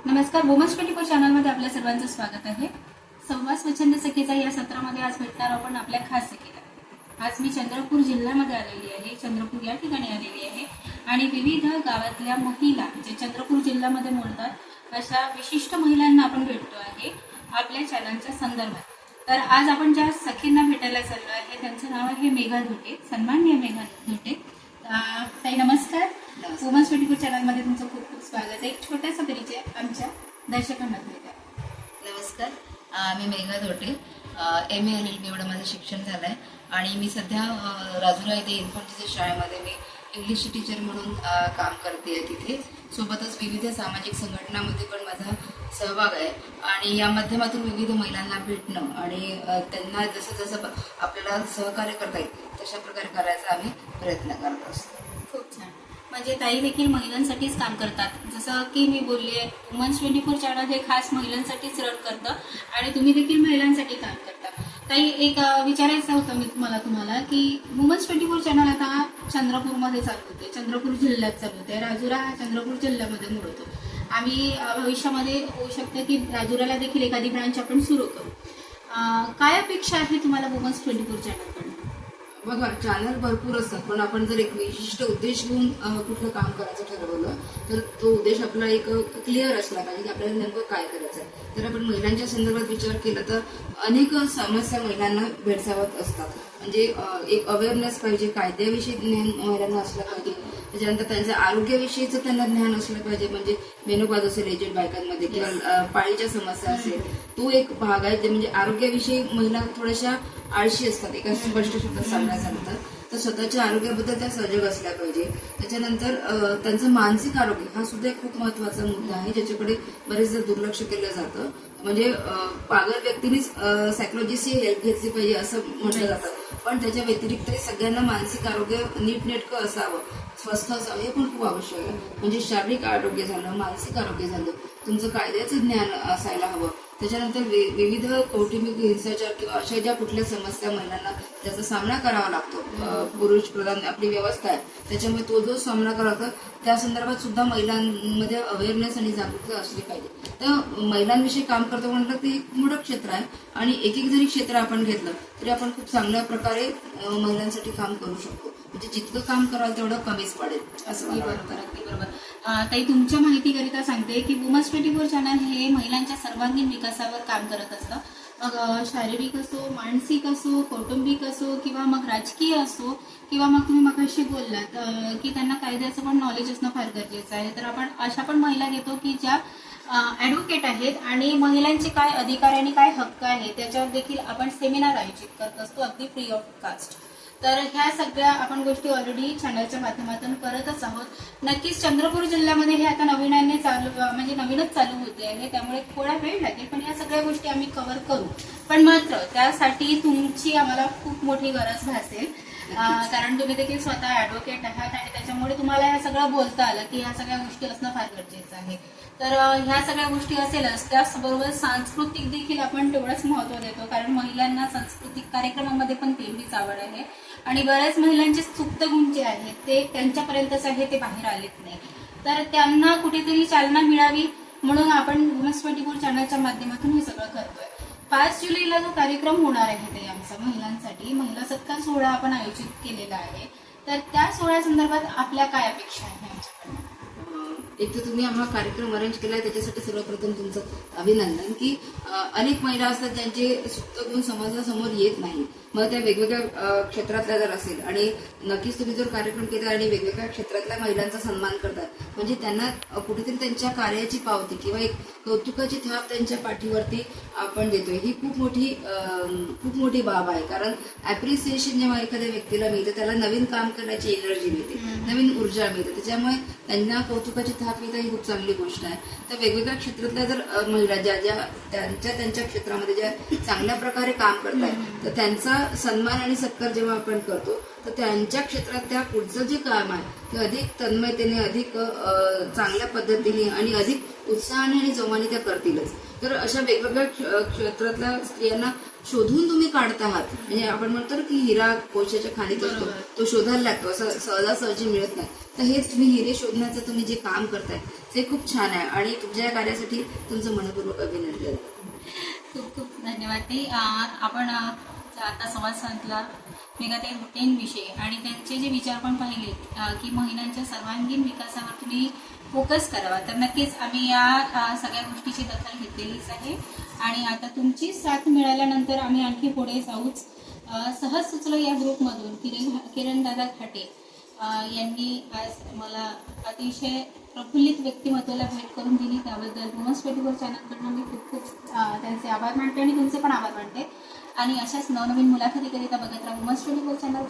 नमस्कार, वुमन्स 24 चॅनलमध्ये आपल्या सर्वांचं स्वागत आहे. संवाद स्वच्छंद सखीचा या सत्रामध्ये आज भेटणार आपण आपल्या खास सखीला. आज मी चंद्रपूर जिल्ह्यामध्ये आलेली आहे, चंद्रपूर या ठिकाणी आलेली आहे आणि विविध गावातल्या महिला जे चंद्रपूर जिल्ह्यामध्ये मोडतात अशा विशिष्ट महिलांना आपण भेटतो आहे आपल्या चॅनलच्या संदर्भात. तर आज आपण ज्या सखींना भेटायला चाललो आहे त्यांचं नाव आहे मेघा धोटे, सन्माननीय मेघा धोटे. ताई नमस्कार. वुमन्स 24 चॅनलमध्ये तुमचं खूप खूप स्वागत आहे. एक छोटासा परिचय आमच्या दर्शकांना द्या. नमस्कार, मी मेघा धोटे. MA LLB एवढं माझं शिक्षण झालं आहे आणि मी सध्या राजुरा येथे इन्फंटीच्या शाळेमध्ये मी इंग्लिश टीचर म्हणून काम करते आहे. तिथे सोबतच विविध सामाजिक संघटनांमध्ये पण माझा सहभाग आहे आणि या माध्यमातून विविध महिलांना भेटणं आणि त्यांना जसं जसं आपल्याला सहकार्य करता येईल तशा प्रकारे करायचा आम्ही प्रयत्न करत असतो. खूप छान. म्हणजे ताई देखील महिलांसाठीच काम करतात. जसं की मी बोलले, वुमन्स 24 चॅनल हे खास महिलांसाठीच रन करतं आणि तुम्ही देखील महिलांसाठी काम करता. ताई एक विचारायचं होतं मी तुम्हाला की वुमन्स 24 चॅनल आता चंद्रपूरमध्ये चालू होते, चंद्रपूर जिल्ह्यात चालू होते. राजुरा हा चंद्रपूर जिल्ह्यामध्ये मोडतो. आम्ही भविष्यामध्ये होऊ शकतं की राजुराला देखील एखादी ब्रांच आपण सुरू करू. काय अपेक्षा आहे तुम्हाला वुमन्स 24 चॅनलकडून? बघा, चॅनल भरपूर असतात पण आपण जर एक विशिष्ट उद्देश घेऊन कुठलं काम करायचं ठरवलं तर तो उद्देश आपला एक क्लिअर असला पाहिजे की आपल्याला नेमकं काय करायचं आहे. जर आपण महिलांच्या संदर्भात विचार केला तर अनेक समस्या महिलांना भेडसावत असतात. म्हणजे एक अवेअरनेस पाहिजे, कायद्याविषयी ज्ञान महिलांना असलं पाहिजे. त्याच्यानंतर त्यांच्या आरोग्याविषयीचं त्यांना ज्ञान असलं पाहिजे. म्हणजे मेनोपॉज असेल एजेड बायकांमध्ये किंवा पाळीच्या समस्या असेल तो एक भाग आहे. म्हणजे आरोग्याविषयी महिला थोड्याशा आळशी असतात, एका स्पष्ट शब्दात सांगायचं तर स्वतःच्या आरोग्याबद्दल त्या सजग असल्या पाहिजे. त्याच्यानंतर त्यांचं मानसिक आरोग्य हा सुद्धा एक खूप महत्वाचा मुद्दा आहे ज्याच्याकडे बरेचदा दुर्लक्ष केलं जातं. म्हणजे पागल व्यक्तीनेच सायकोलॉजिस्टची हेल्प घेतली पाहिजे असं म्हटलं जातं, पण त्याच्या व्यतिरिक्त सगळ्यांना मानसिक आरोग्य नीटनेटकं असावं, स्वस्थ असावं हे पण खूप आवश्यक आहे. म्हणजे शारीरिक आरोग्य झालं, मानसिक आरोग्य झालं, तुमचं कायद्याचं ज्ञान असायला हवं. त्याच्यानंतर विविध कौटुंबिक हिंसाचार किंवा अशा ज्या कुठल्या समस्या महिलांना त्याचा सामना करावा लागतो, पुरुष प्रधान आपली व्यवस्था आहे त्याच्यामुळे तो जो सामना करावा लागतो त्या संदर्भात सुद्धा महिलांमध्ये अवेअरनेस आणि जागरूकता असली पाहिजे. तर महिलांविषयी काम करतो म्हटलं ते एक मोठं क्षेत्र आहे आणि एक एक जरी क्षेत्र आपण घेतलं तरी आपण खूप चांगल्या प्रकारे महिलांसाठी काम करू शकतो. म्हणजे जितकं काम कराल तेवढं कमीच पडेल असं. अगदी बरोबर. ताई तुमच्या माहितीकरिता सांगते की वुमन्स 24 चॅनल हे महिलांच्या सर्वांगीण विकासावर काम करत असतं. मग शारीरिक असो, मानसिक असो, कौटुंबिक असो किंवा मग राजकीय असो किंवा मग तुम्ही मगाशी बोललात की त्यांना कायद्याचं पण नॉलेज असणं फार गरजेचं आहे. तर आपण अशा पण महिला घेतो की ज्या ॲडव्होकेट आहेत आणि महिलांचे काय अधिकार आणि काय हक्क आहे त्याच्यावर देखील आपण सेमिनार आयोजित करत असतो, अगदी फ्री ऑफ कास्ट. तर ह्या सगळ्या आपण गोष्टी ऑलरेडी चॅनलच्या माध्यमातून करतच आहोत. नक्कीच चंद्रपूर जिल्ह्यामध्ये हे आता नवीनच चालू होते आहे, त्यामुळे थोडा वेळ लागेल पण या सगळ्या गोष्टी आम्ही कव्हर करू. पण मात्र त्यासाठी तुमची आम्हाला खूप मोठी गरज भासेल कारण तुम्ही देखील स्वतः ॲडव्होकेट आहात आणि त्याच्यामुळे तुम्हाला हे सगळं बोलता आलं की ह्या सगळ्या गोष्टी असणं फार गरजेचं आहे. तर ह्या सगळ्या गोष्टी असेलच, त्याचबरोबर सांस्कृतिक देखील आपण तेवढंच महत्त्व देतो कारण महिलांना सांस्कृतिक कार्यक्रमामध्ये पण तेवढीच आवड आहे आणि बऱ्याच महिलांचे सुप्त गुण जे आहेत ते त्यांच्यापर्यंतच आहे, ते बाहेर आलेत नाही. तर त्यांना कुठेतरी चालना मिळावी म्हणून आपण वुमन्स 24 चॅनलच्या माध्यमातून हे सगळं करतोय. 5 जुलैला जो कार्यक्रम होणार आहे ते आमचा महिलांसाठी महिला सत्कार सोहळा आपण आयोजित केलेला आहे. तर त्या सोहळ्या संदर्भात आपल्या काय अपेक्षा आहे आमच्याकडून? एक तर तुम्ही हा कार्यक्रम अरेंज केलाय त्याच्यासाठी सर्वप्रथम तुमचं अभिनंदन. की अनेक महिला असतात ज्यांचे सुप्त गुण समाजासमोर येत नाही, मग त्या वेगवेगळ्या क्षेत्रातल्या जर असेल आणि नक्कीच तुम्ही जर कार्यक्रम केला आणि वेगवेगळ्या क्षेत्रातल्या महिलांचा सन्मान करतात म्हणजे त्यांना कुठेतरी त्यांच्या कार्याची पावती किंवा एक कौतुकाची थाप त्यांच्या पाठीवरती आपण देतोय, ही खूप मोठी बाब आहे. कारण ऍप्रिसिएशन जेव्हा एखाद्या व्यक्तीला मिळतं त्याला नवीन काम करण्याची एनर्जी मिळते, नवीन ऊर्जा मिळते, त्याच्यामुळे त्यांना कौतुकाची थाप मिळते ही खूप चांगली गोष्ट आहे. तर वेगवेगळ्या क्षेत्रातल्या जर महिला ज्या त्यांच्या क्षेत्रामध्ये ज्या चांगल्या प्रकारे काम करतात तर त्यांचा सन्मान आणि सत्कार जेव्हा आपण करतो तर त्यांच्या क्षेत्रात त्या पुढचं जे काम आहे ते अधिक तन्मयतेने, अधिक चांगल्या पद्धतीने आणि अधिक उत्साहाने आणि जोमाने त्या करतीलच. तर अशा वेगवेगळ्या क्षेत्रातल्या स्त्रियांना शोधून तुम्ही काढत आहात. म्हणजे आपण म्हणतो ना की हिरा कोळशाच्या खाणीत असतो, बरोबर. तो शोधायला लागतो, असं सहजासहजी मिळत नाही. तर हे तुम्ही हिरे शोधण्याचं तुम्ही जे काम करताय ते खूप छान आहे आणि तुमच्या या कार्यासाठी तुमचं मनपूर्वक अभिनंदन. खूप खूप धन्यवाद ताई. आपण आता संवाद साधला मेघाताई भुट्टेंविषयी आणि त्यांचे जे विचार पण पाहिले की महिलांच्या सर्वांगीण विकासावर तुम्ही फोकस करावा, तर नक्कीच आम्ही या सगळ्या गोष्टीची दखल घेतलेलीच आहे. आणि आता तुमची साथ मिळाल्यानंतर आम्ही आणखी पुढे जाऊच. सहज सुचलं या ग्रुपमधून किरण दादा घाटे यांनी आज मला अतिशय प्रफुल्लित व्यक्तिमत्वाला भेट करून दिली, त्याबद्दल वुमन्स 24 चॅनलकडून मी खूप खूप त्यांचे आभार मानते आणि तुमचे पण आभार मानते. आणि अशाच नवनवीन मुलाखतीकरिता बघत राहा वुमन्स 24 चॅनल.